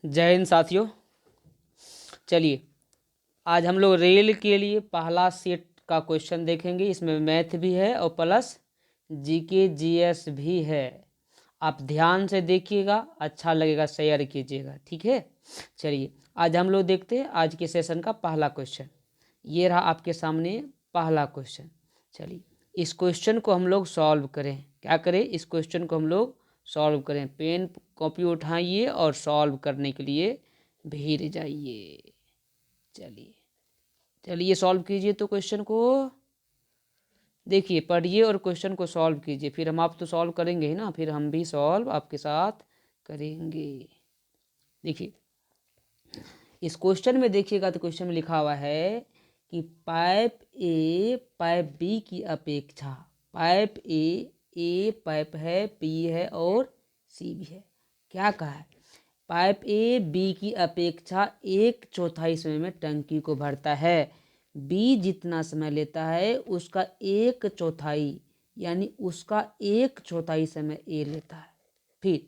जय हिंद साथियों। चलिए आज हम लोग रेल के लिए पहला सेट का क्वेश्चन देखेंगे। इसमें मैथ भी है और प्लस जीके जीएस भी है। आप ध्यान से देखिएगा, अच्छा लगेगा शेयर कीजिएगा, ठीक है। चलिए आज हम लोग देखते हैं आज के सेशन का पहला क्वेश्चन। ये रहा आपके सामने पहला क्वेश्चन। चलिए इस क्वेश्चन को हम लोग सॉल्व करें। क्या करें? इस क्वेश्चन को हम लोग सॉल्व करें। पेन कॉपी उठाइए और सॉल्व करने के लिए भीड़ जाइए। चलिए चलिए सॉल्व कीजिए। तो क्वेश्चन को देखिए, पढ़िए और क्वेश्चन को सॉल्व कीजिए। फिर हम आप तो सॉल्व करेंगे ही ना, फिर हम भी सॉल्व आपके साथ करेंगे। देखिए इस क्वेश्चन में देखिएगा तो क्वेश्चन में लिखा हुआ है कि पाइप ए पाइप बी की अपेक्षा, पाइप ए पाइप है, बी है और सी भी है। क्या कहा है? पाइप ए बी की अपेक्षा 1/4 समय में टंकी को भरता है। बी जितना समय लेता है उसका 1/4 यानी उसका 1/4 समय ए लेता है। फिर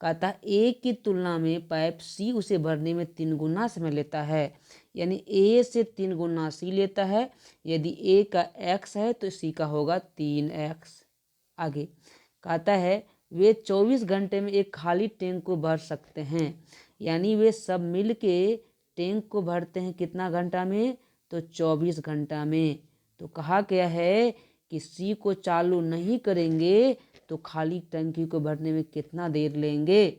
कहता है ए की तुलना में पाइप सी उसे भरने में 3 गुना समय लेता है, यानी ए से 3 गुना सी लेता है। यदि ए का x है तो सी का होगा 3x। आगे कहता है वे 24 घंटे में एक खाली टैंक को भर सकते हैं, यानी वे सब मिल के टैंक को भरते हैं कितना घंटा में? तो 24 घंटा में। तो कहा गया है कि सी को चालू नहीं करेंगे तो खाली टंकी को भरने में कितना देर लेंगे।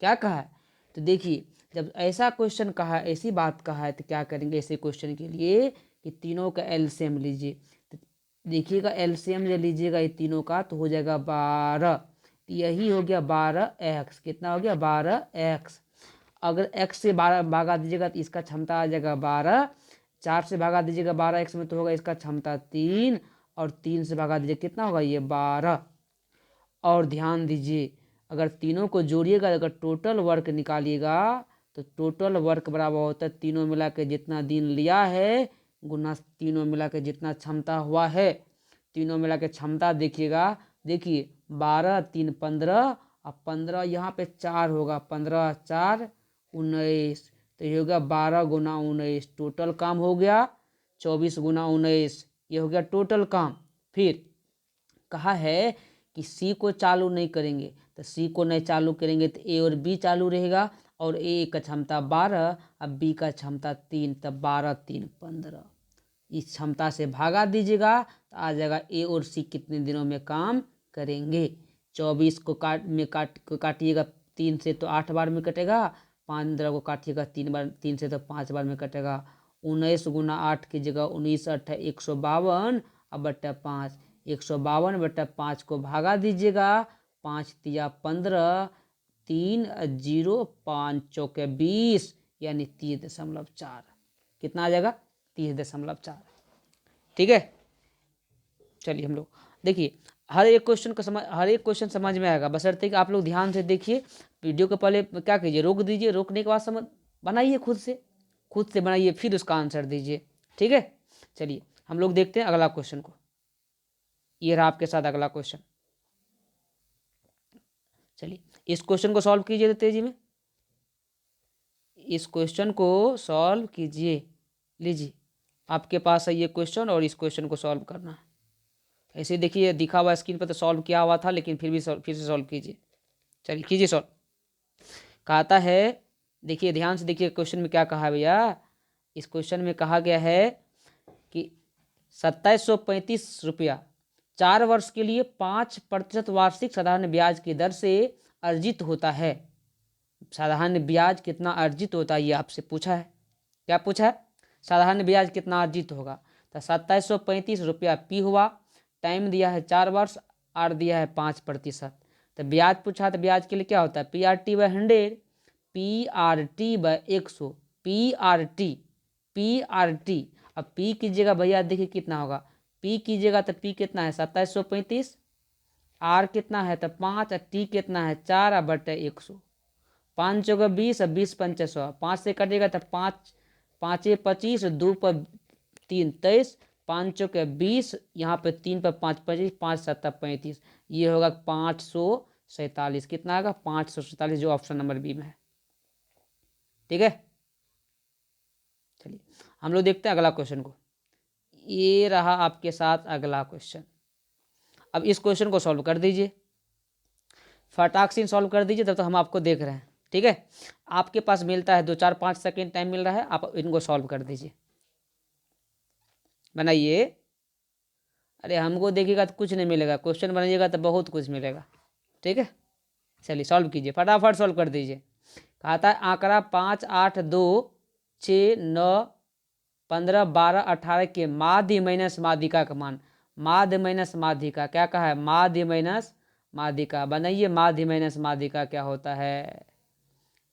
क्या कहा है? तो देखिए जब ऐसा क्वेश्चन कहा, ऐसी बात कहा है तो क्या करेंगे ऐसे क्वेश्चन के लिए कि तीनों का एलसीएम लीजिए। तो देखिएगा एलसीएम ले लीजिएगा ये तीनों का तो हो जाएगा 12। यही हो गया 12x। कितना हो गया? 12x। अगर x से 12 भागा दीजिएगा तो इसका क्षमता आ जाएगा 12। 4 से भागा दीजिएगा 12x में तो होगा इसका क्षमता 3, और 3 से भागा दीजिए कितना होगा? ये 12। और ध्यान दीजिए अगर तीनों को जोड़िएगा, अगर टोटल वर्क निकालिएगा तो टोटल वर्क बराबर होता है तीनों मिला के जितना दिन लिया है गुना तीनों मिला के जितना क्षमता हुआ है। तीनों मिला के क्षमता देखिएगा, देखिए 12 3 15 और 15 यहाँ पे 4 होगा, 15 4 19। तो ये हो गया 12 गुना 19, टोटल काम हो गया 24 गुना 19। ये हो गया टोटल काम। फिर कहा है कि सी को चालू नहीं करेंगे, तो सी को नहीं चालू करेंगे तो ए और बी चालू रहेगा, और ए का क्षमता 12 अब बी का क्षमता 3, तब 12 3 15। इस क्षमता से भागा दीजिएगा तो आ जाएगा ए और सी कितने दिनों में काम करेंगे। 24 को काटिएगा 3 से तो 8 बार में कटेगा, 15 को काटिएगा 3 बार, 3 से तो 5 बार में कटेगा। 19 गुना 8 की जगह 19 8 152 अब बट्टा 5, 152 बट्टा 5 को भागा दीजिएगा। 5 तिया 15, 3 0 5 चौके 20 यानी 30.4। कितना आ जाएगा? 30.4। ठीक है। चलिए हम लोग देखिए हर एक क्वेश्चन समझ में आएगा, बशर्ते कि आप लोग ध्यान से देखिए। वीडियो को पहले क्या कीजिए, रोक दीजिए, रोकने के बाद समझ बनाइए, खुद से बनाइए, फिर उसका आंसर दीजिए। ठीक है। चलिए हम लोग देखते हैं अगला क्वेश्चन को। ये रहा आपके साथ अगला क्वेश्चन। चलिए इस क्वेश्चन को सॉल्व कीजिए तेजी में। इस क्वेश्चन को सॉल्व कीजिए। लीजिए आपके पास है ये क्वेश्चन और इस क्वेश्चन को सॉल्व करना है। ऐसे देखिए दिखा हुआ स्क्रीन पर तो सॉल्व किया हुआ था, लेकिन फिर से सॉल्व कीजिए। चलिए कीजिए सॉल्व। कहता है, देखिए ध्यान से देखिए क्वेश्चन में क्या कहा है भैया। इस क्वेश्चन में कहा गया है कि 2735 रुपया 4 वर्ष के लिए 5% वार्षिक साधारण ब्याज की दर से अर्जित होता है। साधारण ब्याज कितना अर्जित होता है ये आपसे पूछा है। क्या पूछा है? साधारण ब्याज कितना अर्जित होगा। तो 2735 रुपया पी हुआ, टाइम दिया है 4 वर्ष, आर दिया है 5%। तो ब्याज पूछा तो ब्याज के लिए क्या होता है? PRT/100, PRT/100, PRT। अब पी कीजिएगा भैया, देखिए कितना होगा। पी कीजिएगा तो पी कितना है? 2735, आर कितना है तो 5, और टी कितना है 4 बटे 100। 5 चौका 20 और 20 पंचे 100, 5 से कटेगा तो 5 5 25, 2 पर 3 23, 5 चौके 20, यहाँ पे 3 पर 5 25, 5 7 35। ये होगा 547। कितना होगा? 547, जो ऑप्शन नंबर बी में है। ठीक है। चलिए हम लोग देखते हैं अगला क्वेश्चन को। ये रहा आपके साथ अगला क्वेश्चन। अब इस क्वेश्चन को सॉल्व कर दीजिए, फटाक से सॉल्व कर दीजिए, तब तो हम आपको देख रहे हैं। ठीक है, आपके पास मिलता है 2-4-5 सेकेंड टाइम मिल रहा है, आप इनको सॉल्व कर दीजिए, बनाइए। अरे हमको देखिएगा तो कुछ नहीं मिलेगा, क्वेश्चन बनाइएगा तो बहुत कुछ मिलेगा। ठीक है, चलिए सॉल्व कीजिए, फटाफट सॉल्व कर दीजिए। कहा था आंकड़ा 5, 8, 2, 6, 9, 15, 12, 18 के माध्य माइनस माध्यिका का मान। माध्य माइनस माध्यिका क्या कहा है? माध्य माइनस माध्यिका। बनाइए माध्य माइनस माध्यिका क्या होता है,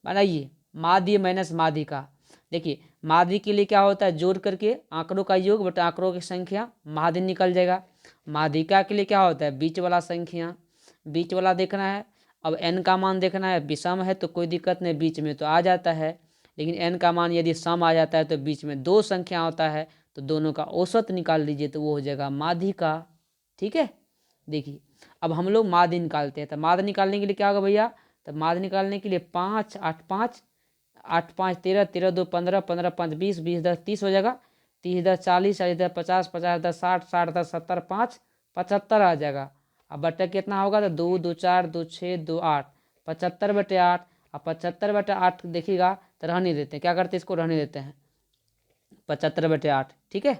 बनाइए माध्य माइनस माध्यिका। देखिए माध्य के लिए क्या होता है? जोड़ करके आंकड़ों का योग बटा आंकड़ों की संख्या, माध्य निकल जाएगा। माध्यिका के लिए क्या होता है? बीच वाला संख्या, बीच वाला देखना है। अब n का मान देखना है, विषम है तो कोई दिक्कत नहीं, बीच में तो आ जाता है। लेकिन n का मान यदि सम आ जाता है तो बीच में दो संख्या होता है, तो दोनों का औसत निकाल लीजिए तो वो हो जाएगा माध्यिका। ठीक है, देखिए अब हम लोग माध्य निकालते हैं। तो माध्य निकालने के लिए क्या होगा भैया? तो माध्य निकालने के लिए 5, 8, 5, 8, 5, 13, 13, 2, 15, 15, 5, 20, 20, 10, 30 हो जाएगा। 30, 10, 40, 40, 10, 50, 50, 10, 60, 60, 10, 70, 5, 75 आ जाएगा। अब बटा कितना होगा? तो 2, 2, 4, 2, 6, 2, 8, 75/8। अब 75/8 देखिएगा तो रहने देते हैं, क्या करते हैं इसको? रहने देते हैं 75/8। ठीक है,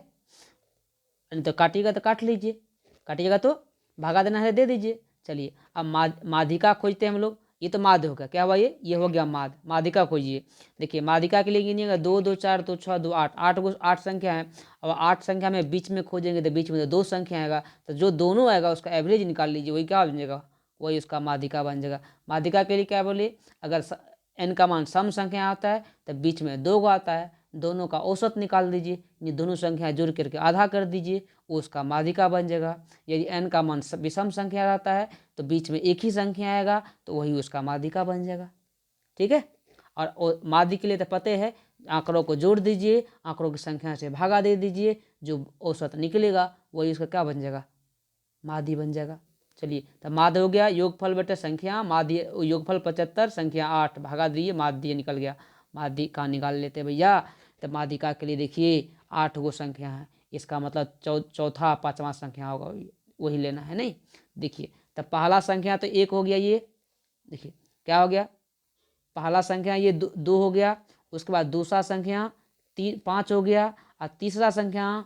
नहीं तो काटिएगा तो काट लीजिए, काटिएगा तो भागा देना है दे दीजिए। चलिए अब माध्यिका खोजते हैं हम लोग। ये तो माध्य हो गया, क्या हुआ? ये हो गया माध्य। माध्यिका खोजिए। देखिए माध्यिका के लिए गिनिएगा 2, 2, 4, 2, 6, 2, 8, 8 संख्या है। अब 8 संख्या में बीच में खोजेंगे तो बीच में तो 2 संख्या आएगा, तो जो दोनों आएगा उसका एवरेज निकाल लीजिए, वही क्या बन जाएगा? वही उसका माध्यिका बन जाएगा। माध्यिका के लिए क्या बोलिए? अगर n का मान सम संख्या आता है तो बीच में 2 गो आता है, दोनों का औसत निकाल दीजिए, ये दोनों संख्या जोड़ करके आधा कर दीजिए, वो उसका माध्यिका बन जाएगा। यदि n का मान विषम संख्या आता है तो बीच में एक ही संख्या आएगा, तो वही उसका माध्यिका बन जाएगा। ठीक है, और माध्य के लिए तो पते है, आंकड़ों को जोड़ दीजिए, आंकड़ों की संख्या से भागा दे दीजिए, जो औसत निकलेगा वही उसका क्या बन जाएगा? माध्य बन जाएगा। चलिए तो माध्य हो गया, योगफल बटे संख्या, माध्य योगफल 75, संख्या 8, भागा दिए, माध्य निकल गया। माध्य का निकाल लेते भैया। तो माध्यिका के लिए देखिए 8 गो संख्या है, इसका मतलब चौथा 5वां संख्या होगा, वही लेना है। नहीं देखिए, तो पहला संख्या तो 1 हो गया, ये देखिए क्या हो गया? पहला संख्या ये 2 हो गया। उसके बाद दूसरा संख्या 5 हो गया, और तीसरा संख्या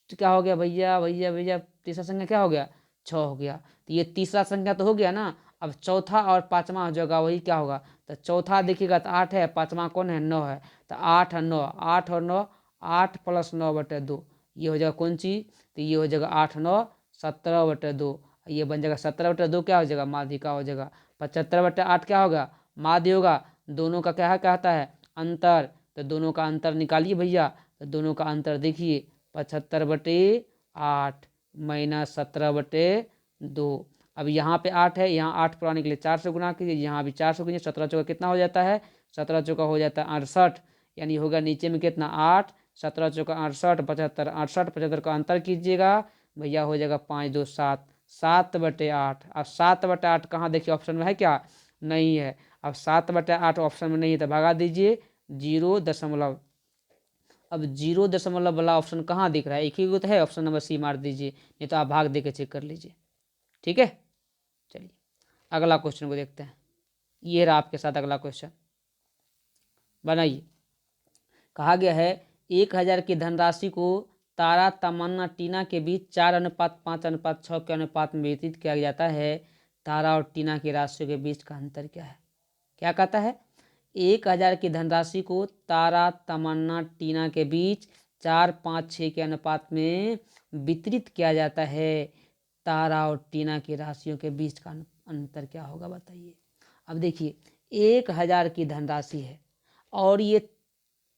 क्या हो गया भैया? भैया भैया तीसरा संख्या क्या हो गया? 6 हो गया। तो ये तीसरा संख्या तो हो गया ना। अब चौथा और 5वां हो जाएगा, वही क्या होगा? तो चौथा देखिएगा तो 8 है, 5वां कौन है? 9 है। तो 8 और 9, 8 और 9, 8 + 9/2, ये हो जाएगा कौन चीज? तो ये हो जाएगा 8, 9, 17/2। ये बन जाएगा 17/2, क्या हो जाएगा? माध्यिका हो जाएगा। 75/8 क्या होगा? माध्य होगा। दोनों का क्या कहता है? अंतर। तो दोनों का अंतर निकालिए भैया। तो दोनों का अंतर देखिए 75/8 - 17/2। अब यहाँ पे 8 है, यहाँ 8 पुराने के लिए 4 से गुना कीजिए, यहाँ भी 4 से कीजिए। 17 चौका कितना हो जाता है? 17 चौका हो जाता है 68, यानी होगा नीचे में कितना? 8, 17 चौका 68, 75, 68, 75 का अंतर कीजिएगा भैया, हो जाएगा 5, 2, 7, 7/8। अब 7/8 कहाँ देखिए ऑप्शन में है क्या? नहीं है। अब 7/8 ऑप्शन में नहीं है तो भगा दीजिए 0 दशमलव। अब 0 दशमलव वाला ऑप्शन कहाँ दिख रहा है? एक ही तो है, ऑप्शन नंबर सी मार दीजिए, नहीं तो आप भाग दे के चेक कर लीजिए। ठीक है, चलिए अगला क्वेश्चन को देखते हैं। ये रहा आपके साथ अगला क्वेश्चन, बनाइए। कहा गया है 1000 की धनराशि को तारा, तमन्ना, टीना के बीच 4:5:6 के अनुपात में वितरित किया जाता है। तारा और टीना की राशियों के बीच का अंतर क्या है? क्या कहता है? 1000 की धनराशि को तारा, तमन्ना, टीना के बीच 4:5:6 के अनुपात में वितरित किया जाता है। तारा और टीना की राशियों के बीच का अंतर क्या होगा, बताइए। अब देखिए 1000 की धनराशि है, और ये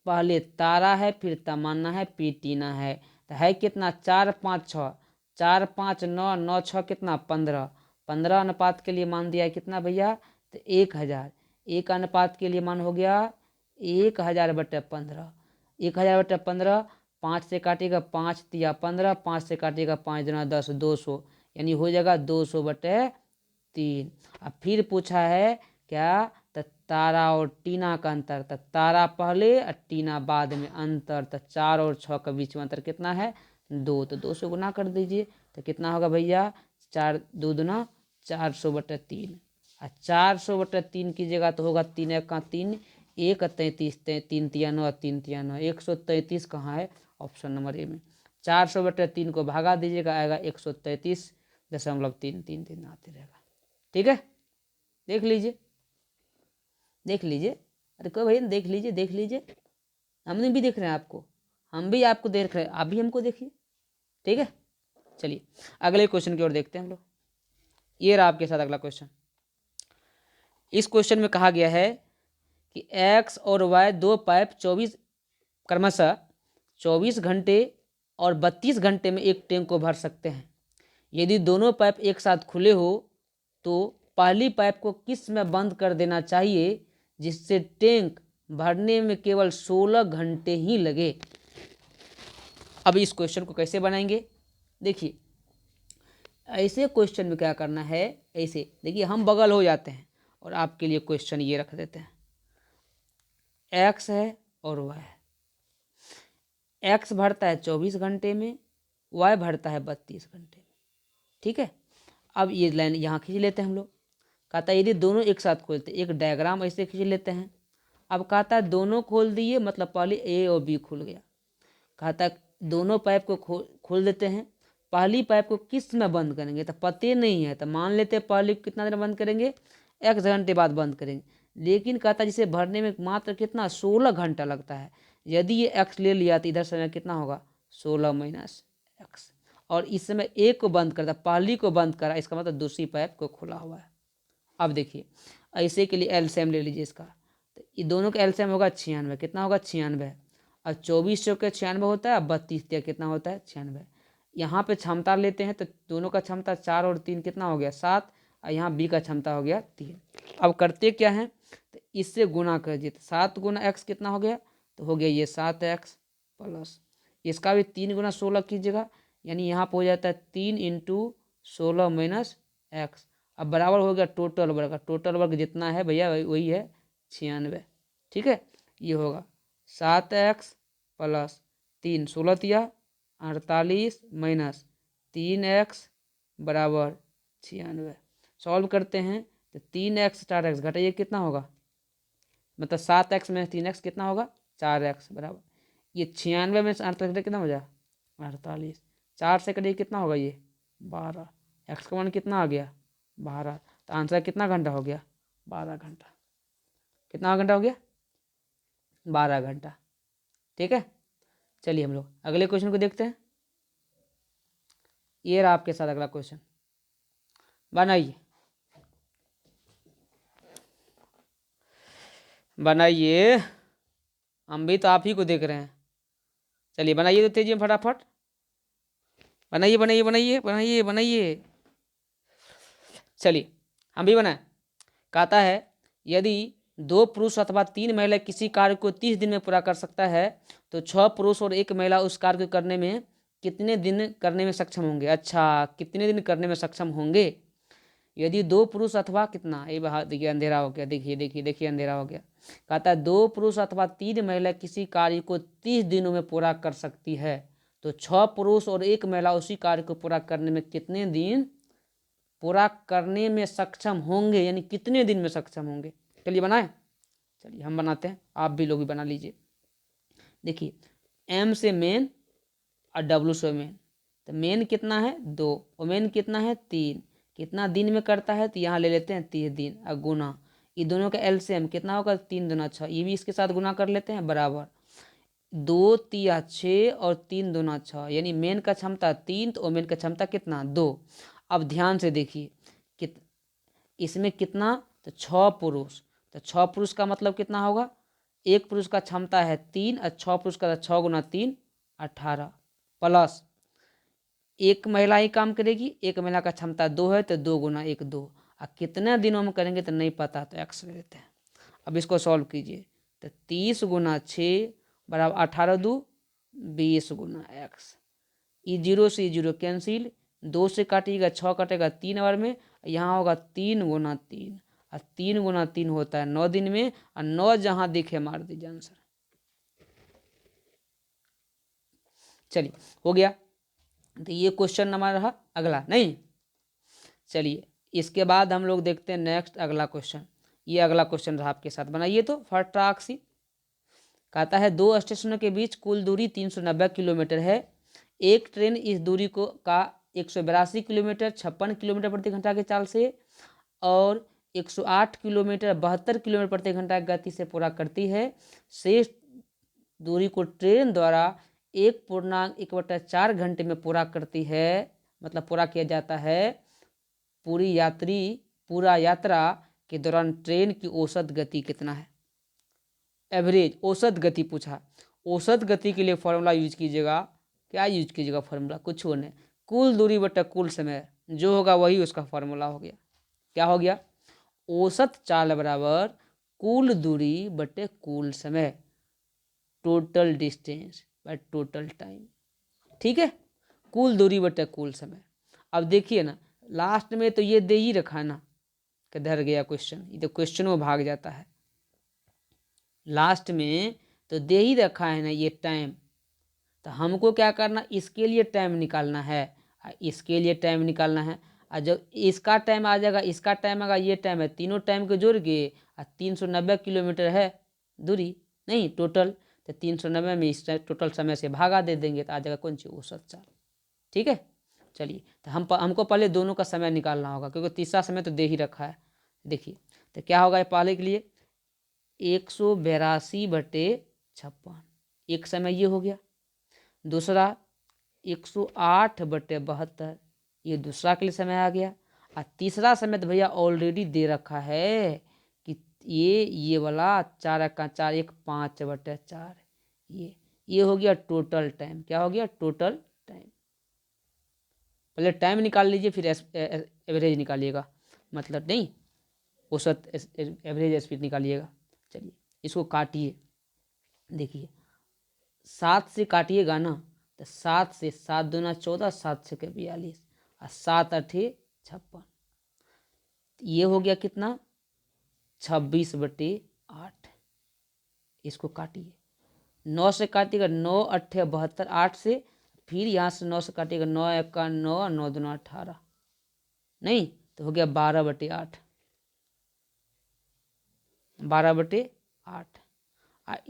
पहले तारा है, फिर तमन्ना है, फिर टीना है। तो है कितना? 4, 5, 6, 4, 5, 9, 9, 6 कितना? 15। 15 अनुपात के लिए मान दिया है कितना भैया? तो 1000। एक अनुपात के लिए मान हो गया 1000/15। 1000/15, 5 से काटेगा 5 तिया 15, 5 से काटेगा 5 दूना 10, 200, यानी हो जाएगा 200/3। अब फिर पूछा है क्या? तो तारा और टीना का अंतर, तो तारा पहले और टीना बाद में, अंतर तो 4 और 6 के बीच में अंतर कितना है 2, तो 2 से गुना कर दीजिए तो कितना होगा भैया 4 2 दूना 400/3, और 400/3 की जगह तो होगा 3 1 का 3, 1 33, 3 तिया 9, 3 तिया 9, 133 कहाँ है ऑप्शन नंबर ए में। 400/3 को भागा दीजिएगा, आएगा 133.333 आते रहेगा। ठीक है, देख लीजिए देख लीजिए, अरे कोई भैया देख लीजिए देख लीजिए, हमने भी देख रहे हैं आपको, हम भी आपको देख रहे हैं, आप भी हमको देखिए। ठीक है, चलिए अगले क्वेश्चन की ओर देखते हैं हम लोग। ये रहा आपके साथ अगला क्वेश्चन। इस क्वेश्चन में कहा गया है कि एक्स और वाई दो पाइप 24 क्रमशः 24 घंटे और 32 घंटे में एक टैंक को भर सकते हैं। यदि दोनों पाइप एक साथ खुले हो तो पहली पाइप को किस में बंद कर देना चाहिए जिससे टैंक भरने में केवल 16 घंटे ही लगे। अब इस क्वेश्चन को कैसे बनाएंगे, देखिए ऐसे क्वेश्चन में क्या करना है, ऐसे देखिए हम बगल हो जाते हैं और आपके लिए क्वेश्चन ये रख देते हैं। एक्स है और वाई है, एक्स भरता है 24 घंटे में, वाई भरता है 32 घंटे में। ठीक है, अब ये लाइन यहाँ खींच लेते हैं हम लोग। कहता है यदि दोनों एक साथ खोलते, एक डायग्राम ऐसे खींच लेते हैं। अब कहता है दोनों खोल दिए, मतलब पहले ए और बी खुल गया। कहता है दोनों पाइप को खोल देते हैं, पहली पाइप को किस में बंद करेंगे, तो पते नहीं है, तो मान लेते हैं पहले कितना देर बंद करेंगे, x घंटे बाद बंद करेंगे। लेकिन कहता है जिसे भरने में मात्र कितना 16 घंटा लगता है। यदि ये x ले लिया तो इधर समय कितना होगा 16 माइनस x, और इस समय एक को बंद करता, पहली को बंद करा, इसका मतलब दूसरी पाइप को खुला हुआ है। अब देखिए ऐसे के लिए एलसीएम ले लीजिए इसका, तो ये दोनों का एलसीएम होगा 96, कितना होगा 96, और 24 के 96 होता है, 32 का कितना होता है 96। यहाँ पे क्षमता लेते हैं तो दोनों का क्षमता 4 और 3 कितना हो गया 7, और यहाँ बी का क्षमता हो गया 3। अब करते क्या है, तो इससे गुना कर दीजिए, 7 गुना एक्स कितना हो गया, तो हो गया ये 7x प्लस इसका भी 3 गुना 16 कीजिएगा, यानी यहाँ पर हो जाता है 3 × 16 माइनस एक्स। अब बराबर हो गया टोटल वर्ग, टोटल वर्ग जितना है भैया वही है 96। ठीक है, ये होगा 7x प्लस 3 16 तिया 48 माइनस 3x बराबर 96। सॉल्व करते हैं तो 3x 4x घटाइए कितना होगा, मतलब 7x में 3x कितना होगा 4x बराबर, ये 96 में 48 कितना हो जाए 48, 4 से करिए कितना होगा ये 12, x का मान कितना आ गया 12, तो आंसर कितना घंटा हो गया 12 घंटा। कितना घंटा हो गया 12 घंटा। ठीक है, चलिए हम लोग अगले क्वेश्चन को देखते हैं। ये रहा आपके साथ अगला क्वेश्चन, बनाइए बनाइए, हम भी तो आप ही को देख रहे हैं। चलिए बनाइए तो तेजी में फटाफट, बनाइए बनाइए बनाइए बनाइए बनाइए। चलिए हम भी बनाए। कहता है यदि 2 पुरुष अथवा 3 महिला किसी कार्य को 30 दिन में पूरा कर सकता है तो 6 पुरुष और 1 महिला उस कार्य को करने में कितने दिन करने में सक्षम होंगे। अच्छा, कितने दिन करने में सक्षम होंगे। यदि 2 पुरुष अथवा कितना, ये बाहर देखिए अंधेरा हो गया, देखिए देखिए देखिए अंधेरा हो गया। कहता है 2 पुरुष अथवा 3 महिला किसी कार्य को 30 दिनों में पूरा कर सकती है तो 6 पुरुष और 1 महिला उसी कार्य को पूरा करने में कितने दिन पूरा करने में सक्षम होंगे, यानी कितने दिन में सक्षम होंगे। चलिए बनाए, चलिए हम बनाते हैं, आप भी लोग भी बना लीजिए। देखिए एम से मेन और डब्लू से मेन, तो मेन कितना है 2 और मेन कितना है 3, कितना दिन में करता है तो यहाँ ले लेते हैं 30 दिन, और गुना ये दोनों का एलसीएम कितना होगा 3 दूना 6, ये भी इसके साथ गुना कर लेते हैं बराबर 2 तिया 6 और 3 दूना 6, यानी मेन का क्षमता 3 तो ओमेन का क्षमता कितना 2। अब ध्यान से देखिए इसमें कितना, तो 6 पुरुष, तो 6 पुरुष का मतलब कितना होगा, एक पुरुष का क्षमता है 3 और 6 पुरुष का 6 गुना 3 18, प्लस एक महिला ही काम करेगी, एक महिला का क्षमता 2 है तो 2 गुना 1 2, और कितने दिनों में करेंगे तो नहीं पता, तो एक्स ले लेते हैं। अब इसको सॉल्व कीजिए तो 30 गुना 6 बराबर 18 2 20 गुना एक्स, ये 0 से 0 कैंसिल, 2 से काटिएगा 6 कटेगा 3 बार में, यहाँ होगा 3 गुना 3, और 3 गुना 3 होता है 9 दिन में, और 9 जहाँ दिखे मार दीजिए आंसर। चलिए हो गया, तो ये क्वेश्चन हमारा रहा। अगला नहीं, चलिए इसके बाद हम लोग देखते हैं नेक्स्ट अगला क्वेश्चन। ये अगला क्वेश्चन रहा आपके साथ, बनाइए तो फटाक सी। कहता है 2 स्टेशनों के बीच कुल दूरी 390 किलोमीटर है। एक ट्रेन इस दूरी को का 182 किलोमीटर 56 किलोमीटर प्रति घंटा के चाल से और 108 किलोमीटर 72 किलोमीटर प्रति घंटा की गति से पूरा करती है। शेष दूरी को ट्रेन द्वारा 1.1/4 घंटे में पूरा करती है, मतलब पूरा किया जाता है। पूरा यात्रा के दौरान ट्रेन की औसत गति कितना है? एवरेज औसत गति पूछा। औसत गति के लिए फॉर्मूला यूज कीजिएगा। क्या यूज कीजिएगा फॉर्मूला? कुछ नहीं, कुल दूरी बटा कुल समय जो होगा वही उसका फॉर्मूला हो गया। क्या हो गया? औसत चाल बराबर कुल दूरी बटे कुल समय, total distance by total time. ठीक है, कुल दूरी बटे कुल समय। अब देखिए ना, लास्ट में तो ये दे ही रखा है ना, किधर गया क्वेश्चन? ये तो क्वेश्चन में भाग जाता है। लास्ट में तो दे ही रखा है ना ये टाइम, तो हमको क्या करना, इसके लिए टाइम निकालना है, इसके लिए टाइम निकालना है। और जब इसका टाइम आ जाएगा, इसका टाइम आएगा, ये टाइम है, तीनों टाइम को जोड़ के 390 किलोमीटर है दूरी नहीं टोटल, तो 390 में इस टोटल समय से भागा दे देंगे तो आ जाएगा कौन सी? औसत चाल। ठीक है, चलिए तो हमको पहले दोनों का समय निकालना होगा, क्योंकि तीसरा समय तो दे ही रखा है। देखिए तो क्या होगा पहले के लिए 182/56, एक समय ये हो गया। दूसरा 108/72, ये दूसरा के लिए समय आ गया। और तीसरा समय तो भैया ऑलरेडी दे रखा है कि ये वाला 4 1 5/4, ये हो गया टोटल टाइम। क्या हो गया? Total time. पहले टाइम निकाल लीजिए, फिर एवरेज निकालिएगा, मतलब नहीं औसत एवरेज स्पीड निकालिएगा। चलिए इसको काटिए, देखिए 7 से काटिएगा ना, तो 7 से 7 दूना 14, 7 से 42 और 7 8 56, ये हो गया कितना? 26/8। इसको काटिए, 9 से काटिएगा 9 8 72, 8 से फिर यहाँ से 9 से काटिएगा 9 1 9, 9 दूना 18, नहीं तो हो गया 12/8, 12/8।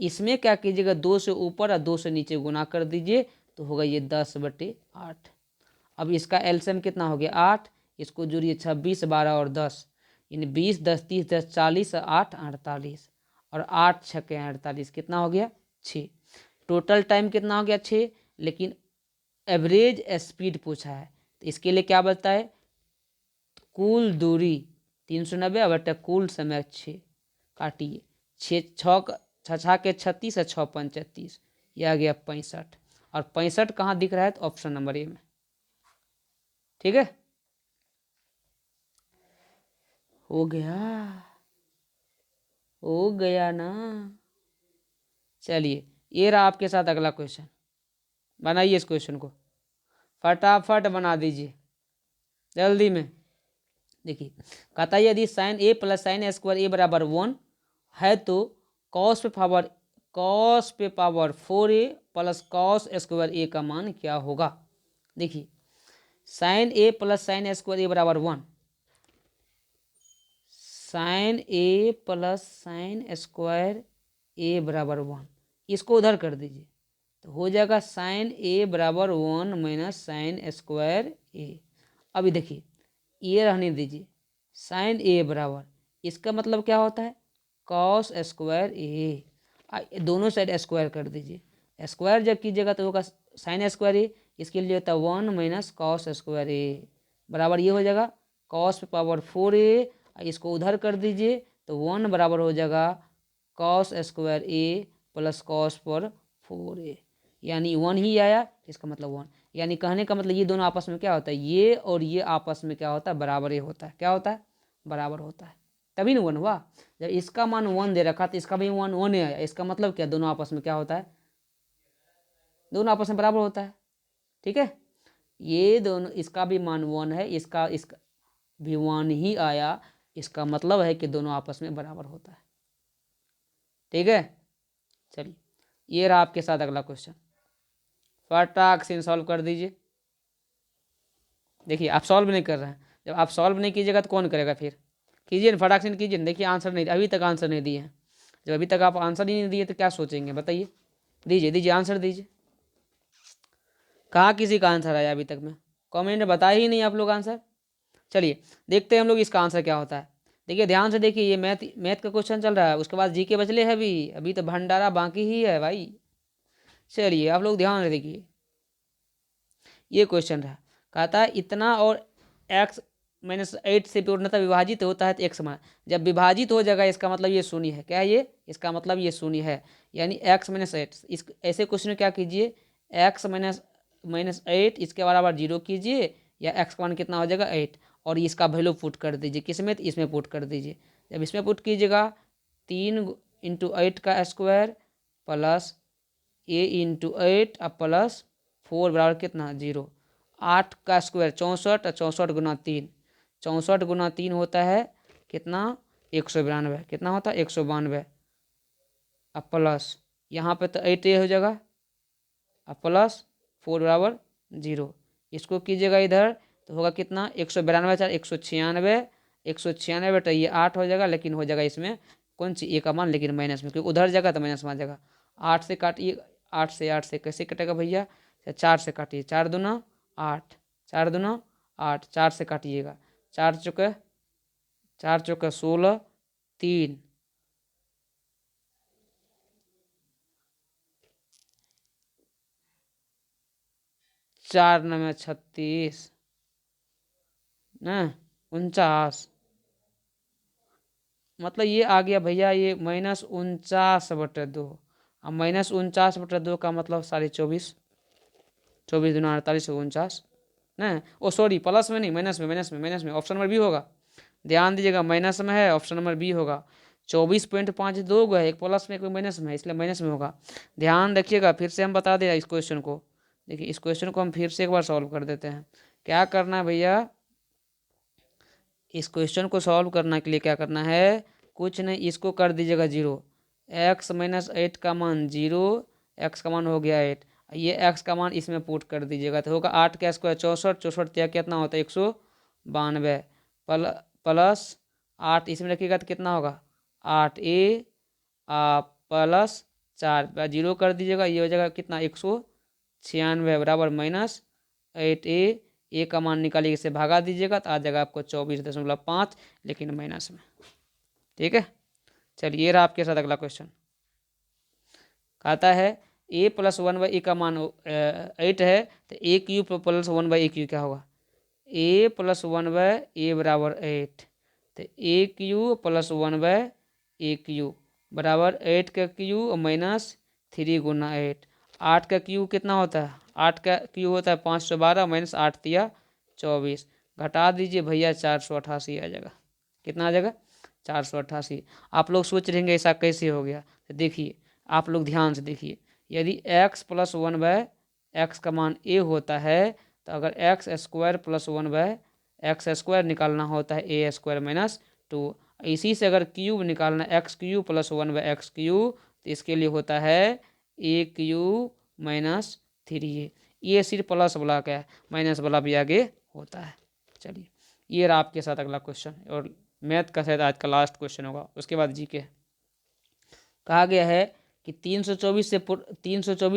इसमें क्या कीजिएगा, 2 से ऊपर और 2 से नीचे गुना कर दीजिए तो होगा ये 10/8। अब इसका एलसीएम कितना हो गया? 8। इसको जोड़िए 26 12 और 10, यानी 20 10 30 10 40 8 48 और 8 6 48, कितना हो गया? 6। टोटल टाइम कितना हो गया? 6। लेकिन एवरेज स्पीड पूछा है, तो इसके लिए क्या बचता है? कुल दूरी 390 कुल समय 6, काटिए 6 के 36 और 6 5 36, यह आ गया 65। और 65 कहाँ दिख रहा है? तो ऑप्शन नंबर ए में। ठीक है, हो गया, हो गया ना। चलिए ये रहा आपके साथ अगला क्वेश्चन, बनाइए इस क्वेश्चन को, फटाफट बना दीजिए जल्दी में। देखिए कहता है यदि sine a plus sine square a बराबर 1 है तो कॉस पे power 4a plus cos square a का मान क्या होगा? देखिए sine a plus sine square a बराबर 1, sine a plus sine square a बराबर 1, इसको उधर कर दीजिए तो हो जाएगा साइन ए बराबर 1 माइनस साइन स्क्वायर ए। अभी देखिए ये रहने दीजिए, साइन ए बराबर, इसका मतलब क्या होता है? कॉस स्क्वायर ए, दोनों साइड स्क्वायर कर दीजिए, स्क्वायर जब कीजिएगा तो होगा साइन स्क्वायर ए, इसके लिए होता है 1 माइनस कॉस स्क्वायर ए बराबर ये हो जाएगा कॉस पे पावर 4a, इसको उधर कर दीजिए तो 1 बराबर हो जाएगा कॉस स्क्वायर ए प्लस कॉस पर 4a, यानी 1 ही आया, इसका मतलब 1। यानी कहने का मतलब ये दोनों आपस में क्या होता है? ये और ये आपस में क्या होता है? बराबर ही होता है। क्या होता है? बराबर होता है, तभी ना 1 हुआ। जब इसका मान 1 दे रखा तो इसका भी 1 1 आया, इसका मतलब क्या? दोनों आपस में क्या होता है? दोनों आपस में बराबर होता है। ठीक है, ये दोनों, इसका भी मान 1 है, इसका भी 1 ही आया, इसका मतलब है कि दोनों आपस में बराबर होता है। ठीक है, चलिए ये रहा आपके साथ अगला क्वेश्चन, फटाक से सॉल्व कर दीजिए। देखिए आप सॉल्व नहीं कर रहे हैं, जब आप सॉल्व नहीं कीजिएगा तो कौन करेगा फिर? कीजिए ना, फटाक से कीजिए। देखिए आंसर नहीं, अभी तक आंसर नहीं दिए हैं। जब अभी तक आप आंसर ही नहीं दिए तो क्या सोचेंगे, बताइए। दीजिए दीजिए आंसर दीजिए। कहाँ किसी का आंसर आया अभी तक में? कमेंट में बताए ही नहीं आप लोग आंसर। चलिए देखते हैं हम लोग इसका आंसर क्या होता है। देखिए ध्यान से देखिए, ये मैथ का क्वेश्चन चल रहा है, उसके बाद जीके बचले है, अभी तो भंडारा बाकी ही है भाई। चलिए आप लोग ध्यान से देखिए, ये क्वेश्चन रहा, कहता है इतना और x-8 से पूर्णतः विभाजित होता है तो एक समान। जब विभाजित हो जाएगा इसका मतलब ये शून्य है। क्या है ये? इसका मतलब ये शून्य है, यानी x-8। इस ऐसे क्वेश्चन क्या कीजिए, x-8 इसके बराबर 0 कीजिए, या x का मान कितना हो जाएगा 8, और इसका वैल्यू पुट कर दीजिए। किसमें? इसमें पुट कर दीजिए। जब इसमें पुट कीजिएगा 3 × 8 का स्क्वायर प्लस a × 8 अब प्लस 4 बराबर कितना 0। 8 का स्क्वायर 64, और 64 गुना 3, 64 गुना 3 होता है कितना 192। कितना होता है 192। अब प्लस यहाँ पे तो 8 हो जाएगा, अब प्लस 4 बराबर 0। इसको कीजिएगा इधर तो होगा कितना 192 4 196, 196 तो ये 8 हो जाएगा, लेकिन हो जाएगा इसमें कौन सी ए का मान, लेकिन माइनस में, क्योंकि उधर जाएगा तो माइनस में आ जाएगा। 8 से काटिए, 8 से कैसे कटेगा भैया, 4 से काटिए, 4 दूना 8, 4 दूना 8, 4 से काटिएगा, 4 चौके 16, 3 4 9 36 न 49, मतलब ये आ गया भैया ये -49/2। अब -49/2 का मतलब 24, 24 दूना 48 49 न, ओ सॉरी प्लस में नहीं, माइनस में ऑप्शन नंबर बी होगा। ध्यान दीजिएगा माइनस में है, ऑप्शन नंबर बी होगा। 24.52 है, एक प्लस में एक माइनस में है, इसलिए माइनस में होगा। ध्यान रखिएगा, फिर से हम बता दें इस क्वेश्चन को। देखिए इस क्वेश्चन को हम फिर से एक बार सॉल्व कर देते हैं। क्या करना है भैया, इस क्वेश्चन को सॉल्व करने के लिए क्या करना है, कुछ नहीं, इसको कर दीजिएगा 0। x-8 का मान 0, x का मान हो गया 8, ये x का मान इसमें पुट कर दीजिएगा तो होगा 8 का स्क्वायर 64, 64 त्या कितना होता है 192, प्लस 8 इसमें रखिएगा तो कितना होगा 8a प्लस 4, 0 कर दीजिएगा, ये हो जाएगा कितना 196 बराबर -8a। ए का मान निकालिए, इसे भागा दीजिएगा तो आ जाएगा आपको 24.5, लेकिन माइनस में। ठीक है, चलिए ये रहा आपके साथ अगला क्वेश्चन। कहता है a + 1/a का मान 8 है तो a³ + 1/a³ क्या होगा, a + 1/a बराबर 8, तो a³ + 1/a³ बराबर 8 का क्यू माइनस 3 गुना 8। 8 का क्यू कितना होता है, 8 का क्यू होता है 512 माइनस 8 तिया 24, घटा दीजिए भैया 488 आ जाएगा। कितना आ जाएगा 488। आप लोग सोच रहेंगे ऐसा कैसे हो गया, तो देखिए आप लोग ध्यान से देखिए, यदि x + 1/x का मान a होता है तो अगर x² + 1/x² निकालना होता है a² - 2। इसी से अगर क्यूब निकालना x³ + 1/x³ तो इसके लिए होता है a³ - 3a। ये सिर्फ प्लस वाला क्या है, माइनस वाला भी आगे होता है। चलिए ये रहा आपके साथ अगला क्वेश्चन, और मैथ का शायद आज का लास्ट क्वेश्चन होगा, उसके बाद जीके। कहा गया है कि 324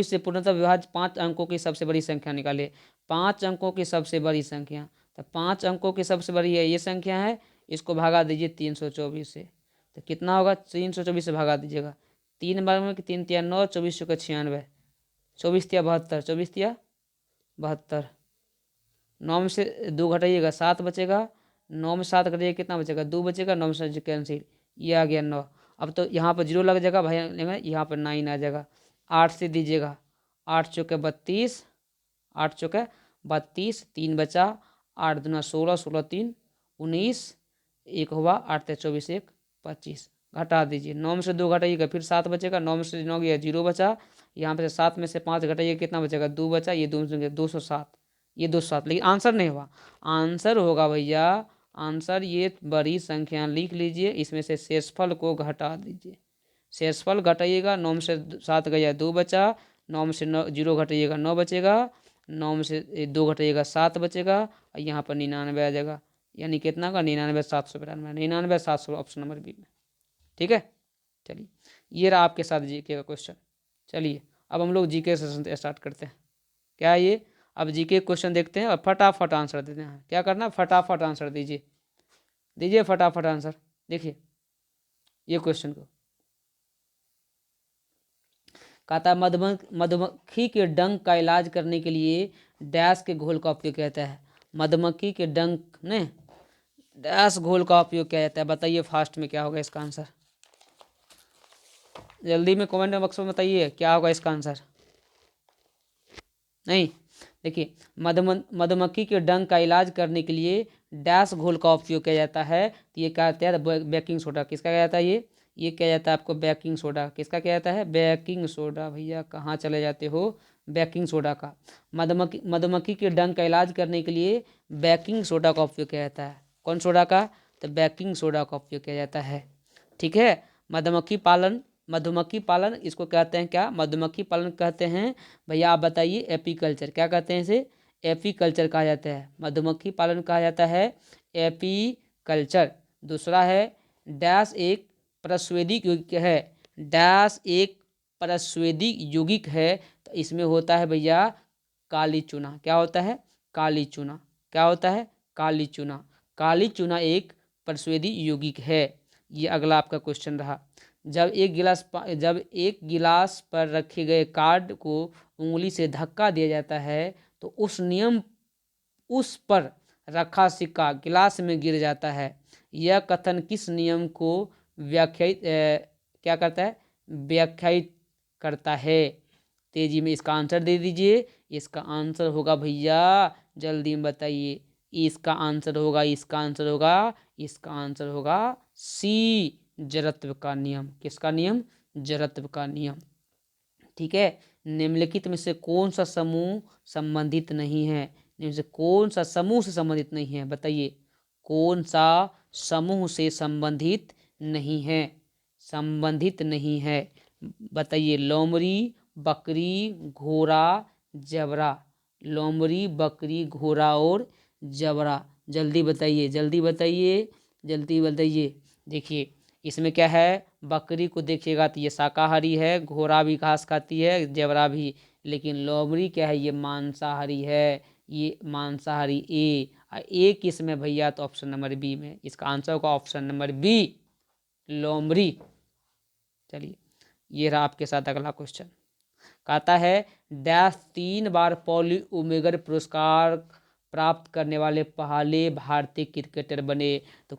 से पूर्णतः विभाज्य 5 अंकों की सबसे बड़ी संख्या निकाले। 5 अंकों की सबसे बड़ी संख्या, तो 5 अंकों की सबसे बड़ी है ये संख्या है, इसको भागा दीजिए 324 से, तो कितना होगा 324 से भागा दीजिएगा, 3 बार में 3 तिया 9, 24 चौके 96, 24 तिया 72, 24 तिया 72, 9 में से 2 घटाइएगा 7 बचेगा, 9 में 7 घटाइएगा कितना बचेगा 2 बचेगा, 9 में से कैंसिल, ये आ गया 9। अब तो यहाँ पर 0 लग जाएगा भाई, यहाँ पर 9 आ जाएगा। 8 से दीजिएगा, 8 चौके 32, 8 चौके 32, 3 बचा, 8 दूना 16, 16 3 19, 1 हुआ, 8 ते 24 1 25, घटा दीजिए, 9 में से 2 घटाइएगा फिर 7 बचेगा, 9 में से 9 गया 0 बचा, यहाँ पे 7 में से 5 घटाइए कितना बचेगा 2 बचा, ये 2 207, ये 207, लेकिन आंसर नहीं हुआ। आंसर होगा भैया आंसर ये बड़ी संख्या लिख लीजिए, इसमें से शेषफल को घटा दीजिए। शेषफल घटाइएगा, 9 में से 7 गया 2 बचा, 9 में से 9 0 घटाइएगा 9 बचेगा, 9 में से 2 घटाइएगा 7 बचेगा, और यहाँ पर 99 आ जाएगा। यानी कितना का 99,792, 99,700 ऑप्शन नंबर बी में। ठीक है, चलिए ये रहा आपके साथ जीके का क्वेश्चन। चलिए अब हम लोग जीके सेशन स्टार्ट करते हैं। क्या है ये, अब जीके क्वेश्चन देखते हैं और फटाफट आंसर देते हैं। क्या करना, फटाफट आंसर दीजिए, दीजिए फटाफट आंसर। देखिए ये क्वेश्चन को कहता है मधुमक्खी के डंक का इलाज करने के लिए डैश के घोल का उपयोग किया जाता है। मधुमक्खी के डंक ने डैश घोल का उपयोग किया जाता है। बताइए फास्ट में क्या होगा इसका आंसर, जल्दी में कमेंट बॉक्स में बताइए क्या होगा इसका आंसर। नहीं, देखिए मधुमक्खी के डंक का इलाज करने के लिए डैश घोल का उपयोग किया जाता है। तो ये क्या कहते हैं, बेकिंग सोडा। किसका क्या जाता है ये क्या जाता है आपको, बेकिंग सोडा। किसका क्या जाता है, बेकिंग सोडा। भैया कहाँ चले जाते हो, बेकिंग सोडा का। मधुमक्खी के डंक का इलाज करने के लिए बेकिंग सोडा का उपयोग किया जाता है। कौन सोडा का, तो बेकिंग सोडा का उपयोग किया जाता है। ठीक है, मधुमक्खी पालन इसको कहते हैं क्या, मधुमक्खी पालन कहते हैं। भैया आप बताइए, एपीकल्चर। क्या कहते हैं इसे, एपीकल्चर कहा जाता है। मधुमक्खी पालन कहा जाता है एपीकल्चर। दूसरा है डैश एक प्रस्वेदिक यौगिक है। डैश एक प्रस्वेदिक यौगिक है, तो इसमें होता है भैया काली चूना। क्या होता है, काली चूना। क्या होता है, काली चूना। काली चूना एक प्रस्वेदिक यौगिक है। ये अगला आपका क्वेश्चन रहा। जब एक गिलास पर रखे गए कार्ड को उंगली से धक्का दिया जाता है तो उस पर रखा सिक्का गिलास में गिर जाता है। यह कथन किस नियम को क्या करता है, व्याख्यायित करता है। तेजी में इसका आंसर दे दीजिए। इसका आंसर होगा भैया, जल्दी में बताइए। इसका आंसर होगा सी, जड़त्व का नियम। किसका नियम, जड़त्व का नियम। ठीक है, निम्नलिखित में से कौन सा समूह संबंधित नहीं है, इनमें से कौन सा समूह से संबंधित नहीं है, बताइए कौन सा समूह से संबंधित नहीं है, संबंधित नहीं है। बताइए, लोमड़ी, बकरी, घोड़ा, जबरा। लोमड़ी, बकरी, घोड़ा और जबरा। जल्दी बताइए, जल्दी बताइए, जल्दी बताइए। देखिए इसमें क्या है, बकरी को देखिएगा तो ये शाकाहारी है, घोड़ा भी घास खाती है, जबरा भी। लेकिन लोमड़ी क्या है, ये मांसाहारी है, ये मांसाहारी। ए किस में भैया, तो ऑप्शन नंबर बी में। इसका आंसर होगा ऑप्शन नंबर बी, लोमड़ी। चलिए ये रहा आपके साथ अगला क्वेश्चन। कहता है डैश 3 बार पॉली उमेगर पुरस्कार प्राप्त करने वाले पहले भारतीय क्रिकेटर बने। तो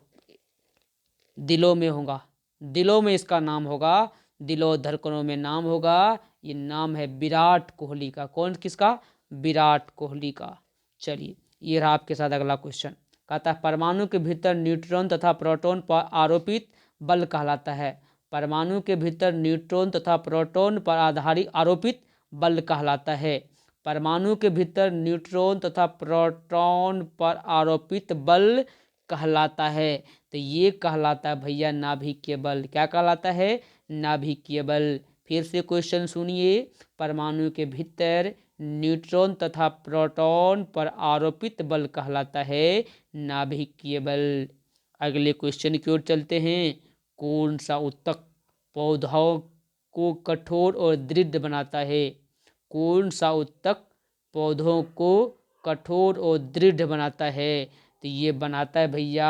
दिलों में होगा, दिलों में इसका नाम होगा, दिलों धड़कनों में नाम होगा। ये नाम है विराट कोहली का। कौन, किसका, विराट कोहली का। चलिए ये रहा आपके साथ अगला क्वेश्चन। कहता है परमाणु के भीतर न्यूट्रॉन तथा प्रोटॉन पर आरोपित बल कहलाता है। परमाणु के भीतर न्यूट्रॉन तथा प्रोटॉन पर आधारित आरोपित बल कहलाता है। परमाणु के भीतर न्यूट्रॉन तथा प्रोटॉन पर आरोपित बल कहलाता है। तो ये कहलाता है भैया नाभिकीय बल। क्या कहलाता है, नाभिकीय बल। फिर से क्वेश्चन सुनिए, परमाणु के भीतर न्यूट्रॉन तथा प्रोटॉन पर आरोपित बल कहलाता है नाभिकीय बल। अगले क्वेश्चन की ओर चलते हैं। कौन सा ऊतक पौधों को कठोर और दृढ़ बनाता है। कौन सा ऊतक पौधों को कठोर और दृढ़ बनाता है। तो ये बनाता है भैया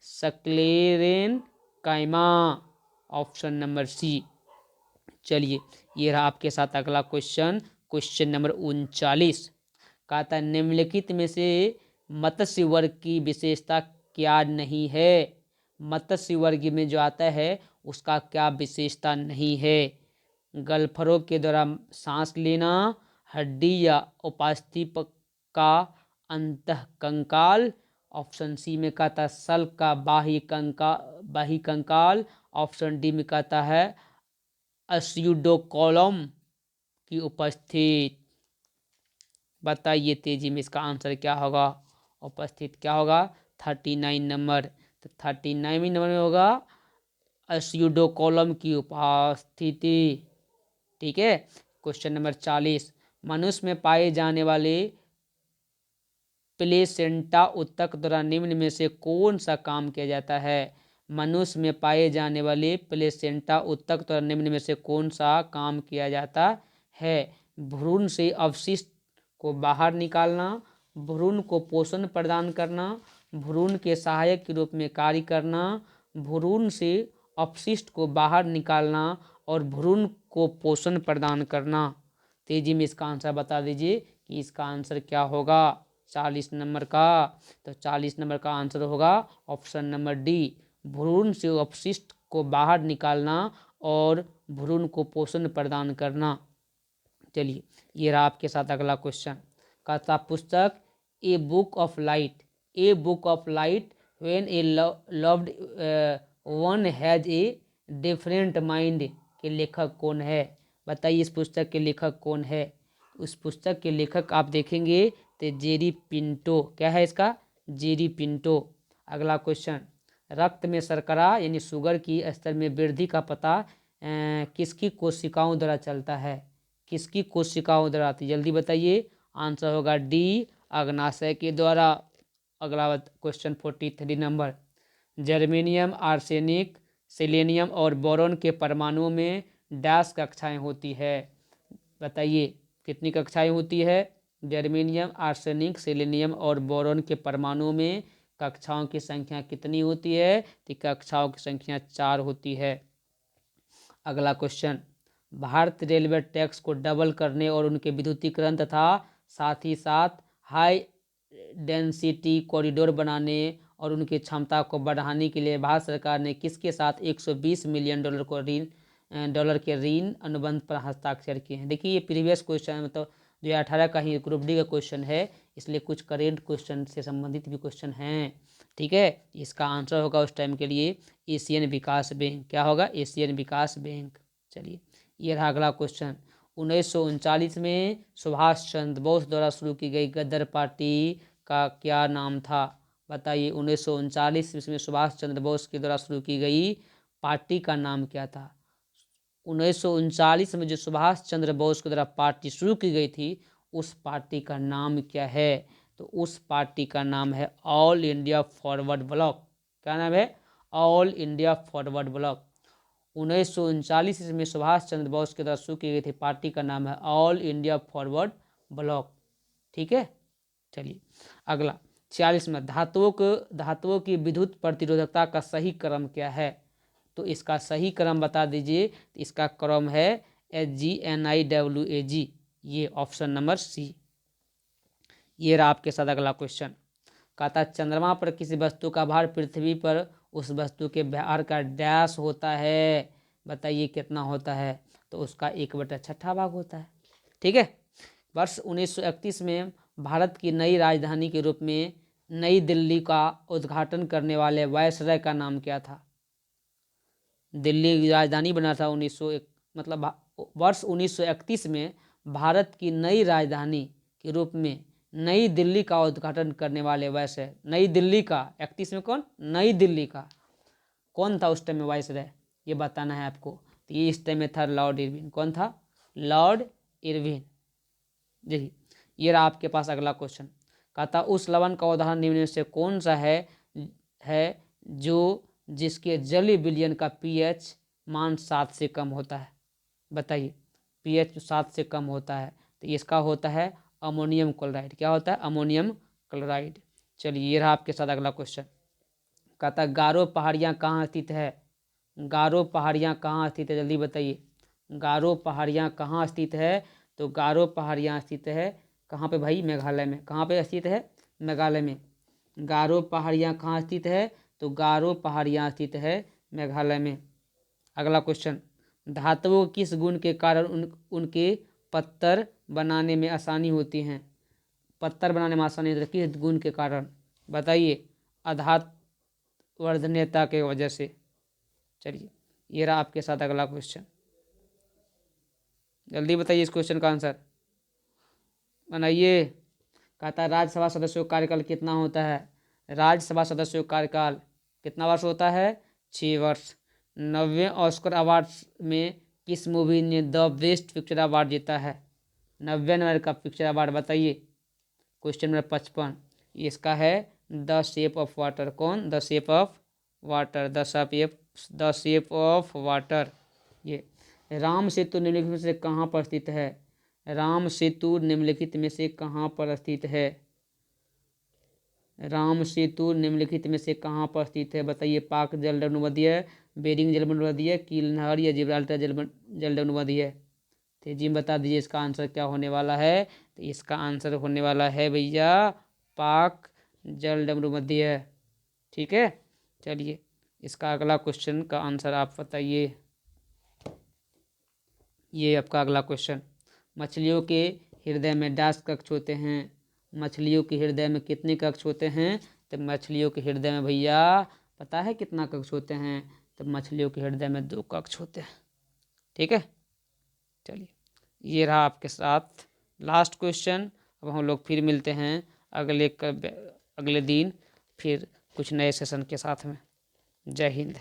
सक्लेरेन काइमा, ऑप्शन नंबर सी। चलिए ये रहा आपके साथ अगला क्वेश्चन, क्वेश्चन नंबर 39। कहता है निम्नलिखित में से मत्स्य वर्ग की विशेषता क्या नहीं है। मत्स्य वर्ग में जो आता है उसका क्या विशेषता नहीं है। गल्फरों के द्वारा सांस लेना, हड्डी या उपास्थि का अंतःकंकाल। ऑप्शन सी में कहता है सल का बाह्य कंकाल। ऑप्शन डी में कहता है अस्यूडोकोलम की उपस्थित। बताइए तेजी में इसका आंसर क्या होगा, उपस्थित क्या होगा, 39 नंबर। तो 39 नंबर में होगा अस्यूडोकोलम की उपस्थिति। ठीक है। क्वेश्चन नंबर 40, मनुष्य में पाए जाने वाले प्लेसेंटा ऊतक द्वारा निम्न में से कौन सा काम किया जाता है? मनुष्य में पाए जाने वाले प्लेसेंटा ऊतक द्वारा निम्न में से कौन सा काम किया जाता है? भ्रूण से अवशिष्ट को बाहर निकालना, भ्रूण को पोषण प्रदान करना, भ्रूण के सहायक के रूप में कार्य करना, भ्रूण से अपशिष्ट को बाहर निकालना और भ्रूण को पोषण प्रदान करना। तेजी में इसका आंसर बता दीजिए कि इसका आंसर क्या होगा 40 नंबर का। तो 40 नंबर का आंसर होगा ऑप्शन नंबर डी, भ्रूण से अपशिष्ट को बाहर निकालना और भ्रूण को पोषण प्रदान करना। चलिए, ये रहा आपके साथ अगला क्वेश्चन। कहता पुस्तक a book of light, a book of light when A loved one has a different mind के लेखक कौन है? बताइए इस पुस्तक के लेखक कौन है? उस पुस्तक के लेखक आप देखेंगे तो जेरी पिंटो। क्या है इसका? Jerry Pinto. अगला क्वेश्चन, रक्त में शर्करा यानी शुगर की स्तर में वृद्धि का पता किसकी कोशिकाओं द्वारा चलता है? किसकी कोशिकाओं द्वारा? जल्दी बताइए, आंसर होगा डी, अग्नाशय के द्वारा। अगला question 43 number, germanium, arsenic, selenium और बोरॉन के परमाणुओं में डैश कक्षाएं होती है? बताइए कितनी कक्षाएं होती है? जर्मेनियम, आर्सेनिक, सेलेनियम और बोरॉन के परमाणुओं में कक्षाओं की संख्या कितनी होती है? तो कक्षाओं की संख्या 4 होती है। अगला क्वेश्चन, भारत रेलवे ट्रैक्स को डबल करने और उनके विद्युतीकरण तथा साथ ही साथ हाई डेंसिटी कॉरिडोर बनाने और उनकी क्षमता को बढ़ाने के लिए भारत सरकार ने किसके साथ 120 मिलियन डॉलर के ऋण अनुबंध पर हस्ताक्षर किए हैं? देखिए ये प्रीवियस क्वेश्चन मतलब 2018 का ही ग्रुप डी का क्वेश्चन है, इसलिए कुछ करेंट क्वेश्चन से संबंधित भी क्वेश्चन हैं। ठीक है, इसका आंसर होगा उस टाइम के लिए एशियन विकास बैंक। क्या होगा? एशियन विकास बैंक। चलिए, ये रहा अगला क्वेश्चन, 1939 में सुभाष चंद्र बोस द्वारा शुरू की गई गदर पार्टी का क्या नाम था? बताइए 1939 में सुभाष चंद्र बोस के द्वारा शुरू की गई पार्टी का नाम क्या था? 1939 में जो सुभाष चंद्र बोस के द्वारा पार्टी शुरू की गई थी उस पार्टी का नाम क्या है? तो उस पार्टी का नाम है ऑल इंडिया फॉरवर्ड ब्लॉक। क्या नाम है? All India forward block. 1939 में सुभाष चंद्र बोस के द्वारा शुरू की गई थी पार्टी का नाम है ऑल इंडिया फॉरवर्ड ब्लॉक। ठीक है। चलिए अगला 46 में धातुओं की विद्युत प्रतिरोधकता का सही क्रम क्या है? तो इसका सही क्रम बता दीजिए। तो इसका क्रम है HgNiWag, ये ऑप्शन नंबर सी। ये रहा आपके साथ अगला क्वेश्चन। कहता चंद्रमा पर किसी वस्तु का भार पृथ्वी पर उस वस्तु के भार का डैश होता है? बताइए कितना होता है? तो उसका 1/6 भाग होता है। ठीक है। वर्ष 1931 में भारत की नई राजधानी के रूप में नई दिल्ली का उद्घाटन करने वाले वायसराय का नाम क्या था? दिल्ली की राजधानी बना था वर्ष 1931 में भारत की नई राजधानी के रूप में नई दिल्ली का उद्घाटन करने वाले वायसराय, नई दिल्ली का 31 में कौन? नई दिल्ली का कौन था उस टाइम में वायसराय? ये बताना है आपको। तो ये इस टाइम में था लॉर्ड इरविन। कौन था? Lord Irwin. जी, ये रहा आपके पास अगला क्वेश्चन। कहता उस लवण का उदाहरण निम्न में से कौन सा है जो जिसके जलीय विलयन का पीएच मान 7 से कम होता है? बताइए, पीएच 7 से कम होता है तो इसका होता है अमोनियम क्लोराइड। क्या होता है? Ammonium chloride. चलिए, ये रहा आपके साथ अगला क्वेश्चन। कहता गारो पहाड़ियाँ कहाँ स्थित है? गारो पहाड़ियाँ कहाँ स्थित है? जल्दी बताइए, गारो पहाड़ियाँ कहाँ स्थित है? तो गारो पहाड़ियाँ स्थित है कहाँ पे भाई? मेघालय में। कहाँ पे स्थित है? मेघालय में। गारो पहाड़ियाँ कहाँ स्थित है? तो गारो पहाड़ियाँ स्थित है मेघालय में। अगला क्वेश्चन, धातुओं किस गुण के कारण उनके पत्थर बनाने में आसानी होती हैं? पत्थर बनाने में आसानी होती है किस गुण के कारण? बताइए, आधात वर्धनीयता के वजह से। चलिए, ये रहा आपके साथ अगला क्वेश्चन। जल्दी बताइए इस क्वेश्चन का आंसर बनाइए। कहता है राज्यसभा सदस्यों का कार्यकाल कितना होता है? राज्यसभा सदस्यों का कार्यकाल कितना वर्ष होता है? 6 वर्ष। 90वें ऑस्कर अवार्ड्स में किस मूवी ने द बेस्ट पिक्चर अवार्ड जीता है? 90वें नंबर का पिक्चर अवार्ड बताइए। क्वेश्चन नंबर 55 इसका है द शेप ऑफ वाटर। कौन? The shape of water. The shape of water. ये राम सेतु निम्नलिखित में से कहाँ पर स्थित है? राम सेतु निम्नलिखित में से कहाँ पर स्थित है? राम सेतु निम्नलिखित में से कहाँ पर स्थित है? बताइए। पाक जलमंडलीय, बेरिंग जलमंडलीय, कील नहर या जिब्राल्टर जलमंडलीय। तेजी में बता दीजिए इसका आंसर क्या होने वाला है। तो इसका आंसर होने वाला है भैया पाक जलमंडलीय। ठीक है, चलिए इसका अगला क्वेश्चन का आंसर आप बताइए। ये आपका अगला क्वेश्चन, मछलियों के हृदय में डैश कक्ष होते हैं। मछलियों के हृदय में कितने कक्ष होते हैं? तो मछलियों के हृदय में भैया पता है कितना कक्ष होते हैं? तो मछलियों के हृदय में 2 कक्ष होते हैं। ठीक है, चलिए ये रहा आपके साथ लास्ट क्वेश्चन। अब हम लोग फिर मिलते हैं अगले दिन फिर कुछ नए सेशन के साथ में। जय हिंद।